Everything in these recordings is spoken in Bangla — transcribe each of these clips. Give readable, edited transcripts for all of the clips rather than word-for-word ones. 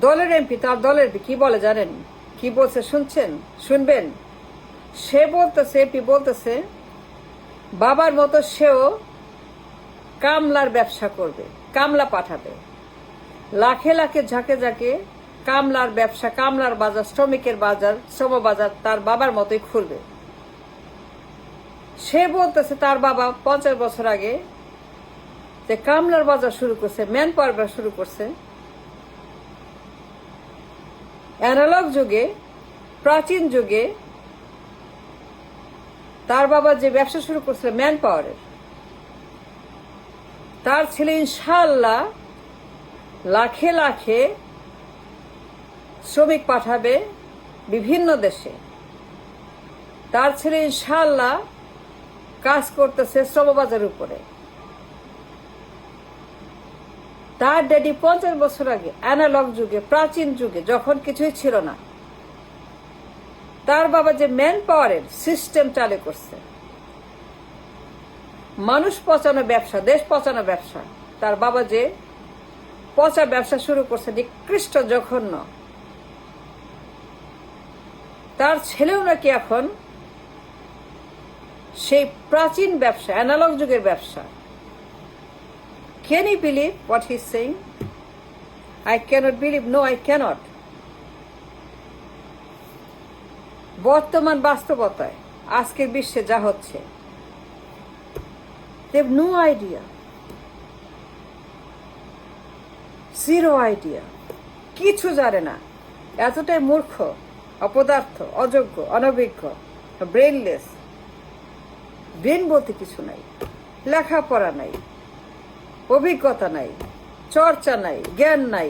দলের এমপি, তার দলের কি বলে জানেন? কি বলছে শুনবেন। সে বলতেছে, এমপি বলতেছে বাবার মতো সেও কামলার ব্যবসা করবে, কামলা পাঠাবে, লাখে লাখে ঝাঁকে ঝাঁকে কামলার ব্যবসা, কামলার বাজার, শ্রমিকের বাজার, শ্রম বাজার তার বাবার মতোই খুলবে। সে বলতেছে তার বাবা 50 বছর আগে যে কামলার বাজার শুরু করছে, ম্যান পাওয়ার শুরু করছে। অ্যানালগ যুগে, প্রাচীন যুগে তার বাবা যে ব্যবসা শুরু করছিল ম্যান পাওয়ারের, তার ছেলে ইনশাআল্লাহ লাখে লাখে শ্রমিক পাঠাবে বিভিন্ন দেশে। তার ছেলে ইনশাআল্লাহ কাজ করতেছে শ্রমবাজারের উপরে। তার ড্যাডি 50 বছর আগে অ্যানালগ যুগে, প্রাচীন যুগে, যখন কিছুই ছিল না, তার বাবা যে ম্যান পাওয়ারের সিস্টেম চালু করছে, মানুষ পচানো ব্যবসা, দেশ পচানো ব্যবসা, তার বাবা যে পচা ব্যবসা শুরু করছে, নিকৃষ্ট জঘন্য, তার ছেলেও নাকি এখন সেই প্রাচীন ব্যবসা, অ্যানালগ যুগের ব্যবসা। Can you believe what he's saying? I cannot believe. No, I cannot. বর্তমান বাস্তবতায় আজকের বিশ্বে যা হচ্ছে, they have no idea, zero idea, কিছু জানে না, এতটাই মূর্খ, অপদার্থ, অযোগ্য, অনভিজ্ঞ, ব্রেনলেস। ব্রেন বলতে কিছু নাই, লেখাপড়া নাই, অভিজ্ঞতা নাই, চর্চা নাই, জ্ঞান নাই,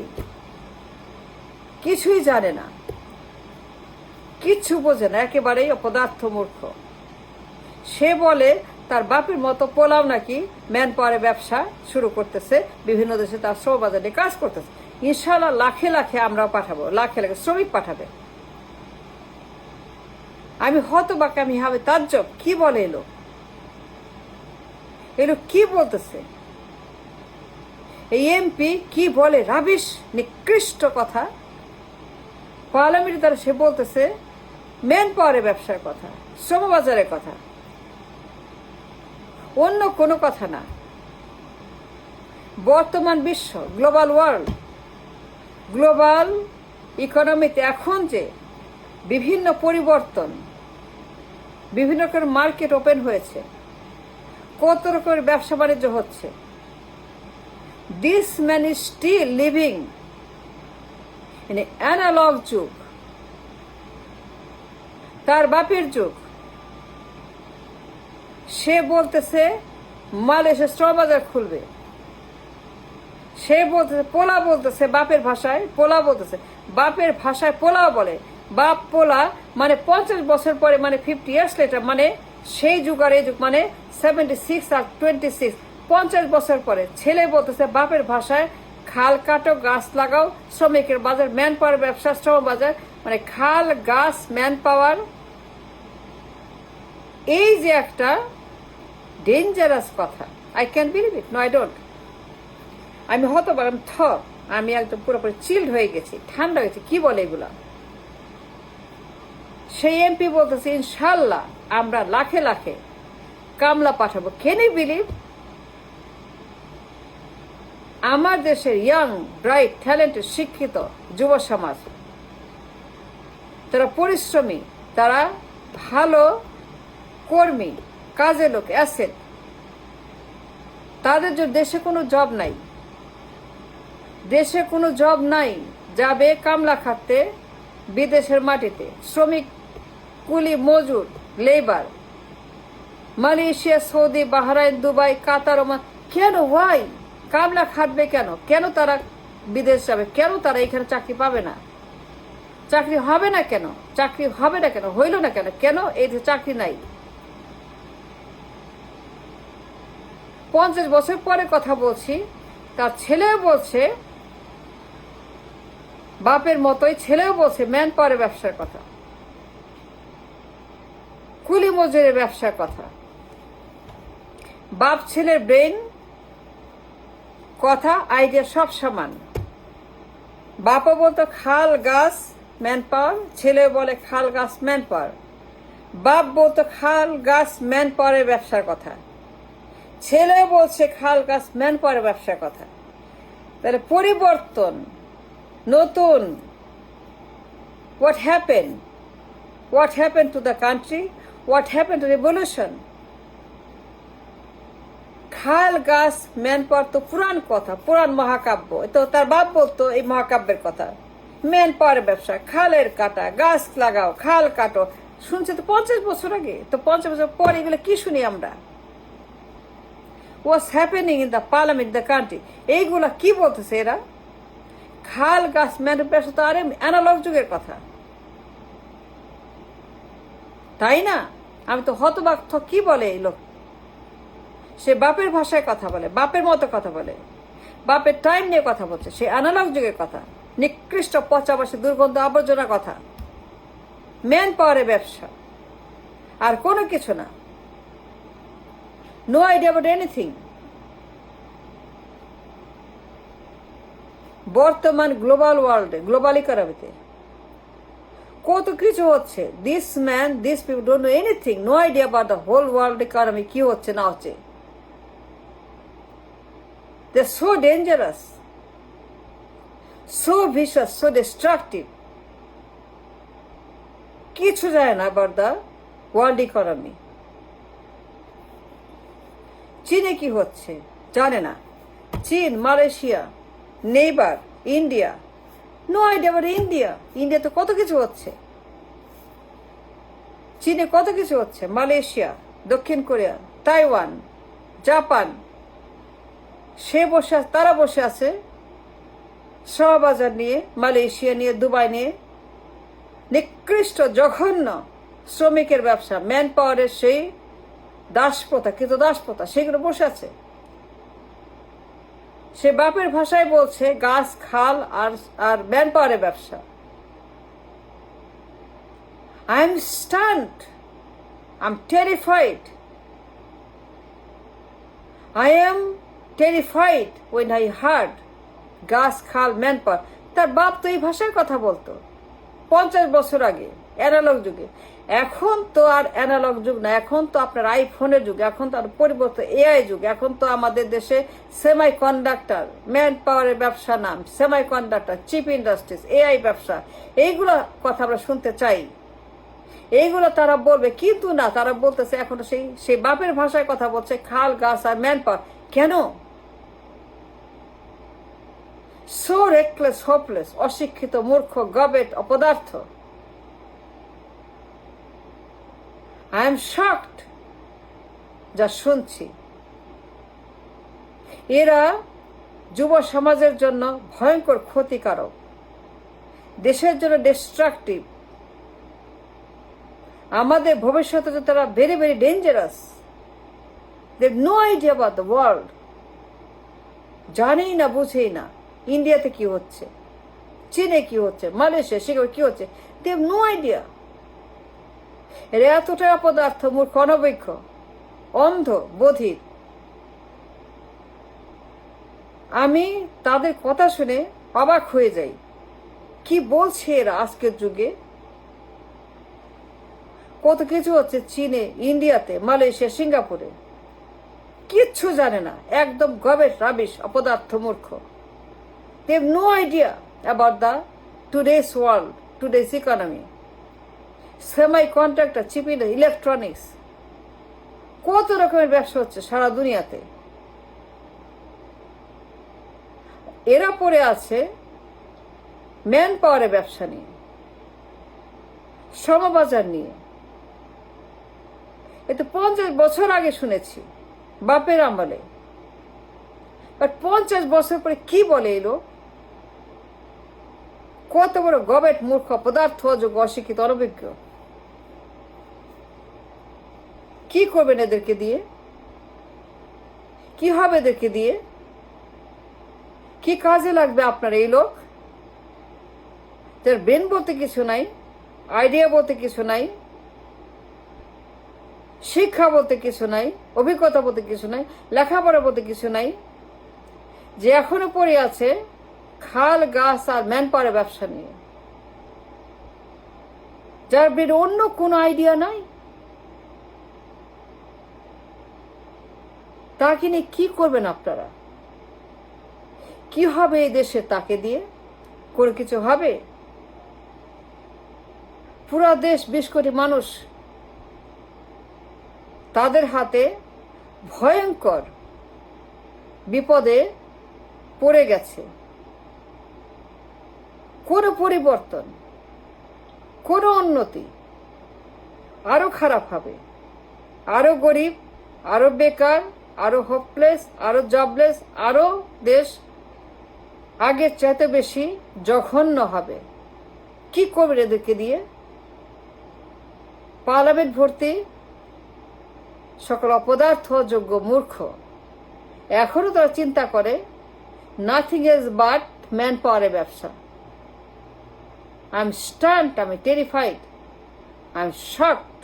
কিছুই জানে না, কিচ্ছু বোঝে না, একেবারেই অপদার্থ, মূর্খ। সে বলে তার বাপের মতো পোলাও নাকি ম্যান পাওয়ারের ব্যবসা শুরু করতেছে, বিভিন্ন দেশে তার শ্রমবাজারে কাজ করতেছে। ইনশাআল্লাহ লাখে লাখে আমরাও পাঠাবো, লাখে লাখে শ্রমিক পাঠাবে। আমি হতবাক, আমি হবে তাজ্জব, কি বলে এলো কি বলতেছে এই এমপি? কি বলে রাবিশ, নিকৃষ্ট কথা। পার্লামেন্টে তারা সে বলতেছে ম্যান পাওয়ারের ব্যবসার কথা, শ্রমবাজারের কথা, অন্য কোনো কথা না। বর্তমান বিশ্ব, গ্লোবাল ওয়ার্ল্ড, গ্লোবাল ইকোনমিতে এখন যে বিভিন্ন পরিবর্তন, বিভিন্ন রকমের মার্কেট ওপেন হয়েছে, কত রকমের ব্যবসা বাণিজ্য হচ্ছে, this man is still living in analogue যুগ, তার বাপের যুগ। সে বলতেছে মালয়েশিয়া শ্রমবাজার খুলবে, সে বলতেছে পোলা, বলতেছে বাপের ভাষায় পোলা, বলতেছে বাপের ভাষায় পোলাও বলে। বাপ পোলা মানে 50 বছর পরে, মানে 50 years later, মানে সেই যুগ আর এই যুগ, মানে 76 আর 26, 50 বছর পরে ছেলে বলতেছে বাপের ভাষায় খাল কাটো, গাছ লাগাও, শ্রমিকের বাজার, ম্যান পাওয়ার ব্যবসা, শ্রম বাজার, মানে খাল, গাছ, ম্যান পাওয়ার। এই যে একটা ডেঞ্জারাস কথা, I can believe it, no I don't. আমি হতবাক, আমি একদম পুরোপুরি চিল্ড হয়ে গেছি, ঠান্ডা হয়েছে। কি বলে এগুলা? সেই এমপি বলতেছে ইনশাল্লাহ আমরা লাখে লাখে কামলা পাঠাবো। Can you believe? আমার দেশের ইয়াং, ব্রাইট, ট্যালেন্টেড, শিক্ষিত যুব সমাজ, তারা পরিশ্রমী, তারা ভালো কর্মী, কাজের লোক, অ্যাসেট। তাদের যে দেশে কোনো জব নাই, দেশে কোনো জব নাই, যাবে কামলা খাটতে বিদেশের মাটিতে, শ্রমিক, কুলি, মজুর, labour, Malaysia, Saudi, Bahrain, Dubai, Qatar, Oman. কেন? ওয়াই? কামলা খাটবে কেন? কেন তারা বিদেশ যাবে? কেন তারা এখানে চাকরি পাবে না? চাকরি হবে না কেন? চাকরি হবে না কেন? হইল না কেন? কেন এই যে চাকরি নাই? 50 বছর পরে কথা বলছি, তার ছেলেও বলছে বাপের মতোই, ছেলেও বলছে ম্যান পাওয়ারের ব্যবসার কথা, কুলি মজুরের ব্যবসার কথা। বাপ ছেলের ব্রেন, কথা, আইডিয়া সব সমান। বাপা বলতো খাল গাছ ম্যান পাওয়ার, ছেলে বলে খাল গাছ ম্যান পাওয়ার। বাপ বলতো খাল গাছ ম্যান পাওয়ারের ব্যবসার কথা, ছেলে বলছে খাল গাছ ম্যান পাওয়ারের ব্যবসার কথা। তাহলে পরিবর্তন, নতুন, what happened to the country, what happened to revolution? খাল গাছ ম্যান পাওয়ার তো পুরান কথা, পুরান মহাকাব্য। তো তার বাপ বলতো এই মহাকাব্যের কথা, ম্যান পাওয়ারের ব্যবসা, খালের কাটা, গাছ লাগাও, খাল কাটো, শুনছে তো 50 বছর আগে। তো 50 বছর পর এগুলো কি শুনি আমরা? what's happening in the parliament, the country? এইগুলা কি বলতেছে এরা? খাল গাছ ম্যান ব্যবসা তো আরে অ্যানালগ যুগের কথা, তাই না? আমি তো হতবাক, কি বলে এই লোক? সে বাপের ভাষায় কথা বলে, বাপের মতো কথা বলে, বাপের টাইম নিয়ে কথা বলছে, সে অ্যানালগ যুগের কথা, নিকৃষ্ট পচাবাসী দুর্গন্ধ আবর্জনা কথা, ম্যান পাওয়ারের ব্যবসা, আর কোনো কিছু না। No idea about anything. বর্তমান গ্লোবাল ওয়ার্ল্ডে, গ্লোবাল ইকোনমিতে কত কিছু হচ্ছে। This man, this people don't know anything, no idea about the whole world economy, কি হচ্ছে না হচ্ছে। They're so dangerous, so vicious, so destructive. কিছু যায় না about the world economy. চীনে কি হচ্ছে জানে না। চীন, Malaysia, neighbour, India, no idea about India. ইন্ডিয়াতে কত কিছু হচ্ছে, চীনে কত কিছু হচ্ছে, মালয়েশিয়া, দক্ষিণ কোরিয়া, তাইওয়ান, জাপান, তারা বসে আছে শ্রমবাজার নিয়ে, মালয়েশিয়া নিয়ে, দুবাই নিয়ে, নিকৃষ্ট জঘন্য শ্রমিকের ব্যবসা, ম্যান পাওয়ারের সেই দাসপ্রথা, কিন্তু দাসপ্রথা, সেগুলো বসে আছে। সে বাপের ভাষায় বলছে গাছ, খাল আর ম্যান পাওয়ারের ব্যবসা। I am stunned, I am terrified, I am terrified when I heard গাছ, খাল, ম্যান পাওয়ার। তার বাপ তো এই ভাষায় কথা বলতো 50 বছর আগে, অ্যানালগ যুগে। এখন তো আর অ্যানালগ যুগ না, এখন তো আপনার আইফোনের যুগ, এখন তো আর পরিবর্তন এআই যুগ। এখন তো আমাদের দেশে সেমাই কন্ডাক্টর, ম্যান পাওয়ারের ব্যবসা নাম সেমাই কন্ডাক্টর, চিপ ইন্ডাস্ট্রিজ, এআই ব্যবসা, এইগুলো কথা আমরা শুনতে চাই। এইগুলো তারা বলবে, কিন্তু না, তারা বলতেছে এখন সেই বাপের ভাষায় কথা বলছে, খাল, গাছ আর ম্যান পাওয়ার। কেন? সো রেকলেস, হোপলেস, অশিক্ষিত, মূর্খ, গবেট, অপদার্থ। আই এম শকড যা শুনছি। এরা যুব সমাজের জন্য ভয়ঙ্কর ক্ষতিকারক, দেশের জন্য ডিস্ট্রাকটিভ, আমাদের ভবিষ্যতে তো তারা very very dangerous. They have no idea about the world, জানেই না, বুঝেই না ইন্ডিয়াতে কি হচ্ছে, চীনে কি হচ্ছে, মালয়েশিয়া, সেখানে কি হচ্ছে। They have no idea. এরা এতটা অপদার্থ, মূর্খ, অনবৈক্ষ, অন্ধ, বধির। আমি তাদের কথা শুনে অবাক হয়ে যাই, কি বলছে এরা আজকের যুগে। কত কিছু হচ্ছে চীনে, ইন্ডিয়াতে, মালয়েশিয়া, সিঙ্গাপুরে, কিচ্ছু জানে না, একদম গবেট, রাবিশ, অপদার্থ, মূর্খ। They have no idea about the today's world, today's economy, semiconductor, chip electronics, কত রকমের ব্যবসা হচ্ছে সারা দুনিয়াতে। এরা পড়ে আছে ম্যান পাওয়ারের ব্যবসা নিয়ে, শ্রমবাজার নিয়ে। এতো 50 বছর আগে শুনেছি বাপের আমলে, বাট 50 বছর পরে কি বলে এলো? কত বড় গবেট, মূর্খ, পদার্থ, অযোগ্য, অশিক্ষিত, অনভিজ্ঞ। কি করবেন এদেরকে দিয়ে? কি হবে এদেরকে দিয়ে? কি কাজে লাগবে আপনার এই লোক? তার ব্রেন বলতে কিছু নাই, আইডিয়া বলতে কিছু নাই, শিক্ষা বলতে কিছু নাই, অভিজ্ঞতা বলতে কিছু নাই, লেখাপড়া বলতে কিছু নাই। যে এখনো পড়ে আছে খাল গাছ আর ম্যান পাওয়ারের ব্যবসা নিয়ে, যার বের অন্য কোনো আইডিয়া নাই। তাকে নিয়ে কি করবেন আপনারা? কি হবে এই দেশে তাকে দিয়ে? কোনো কিছু হবে? পুরা দেশ 20 কোটি মানুষ তাদের হাতে ভয়ঙ্কর বিপদে পড়ে গেছে। কোনো পরিবর্তন, কোনো উন্নতি, আরো খারাপ হবে, আরো গরিব, আরো বেকার, আরো হোপলেস, আরো জবলেস, আরো দেশ আগের চাইতে বেশি জঘন্য হবে। কি করবেন এদেরকে দিয়ে? পার্লামেন্ট ভর্তি সকল অপদার্থ যোগ্য মূর্খ। এখনো তারা চিন্তা করে নাথিং এজ বাট ম্যান পাওয়ারের ব্যবসা। I am stunned, I am terrified, I am shocked.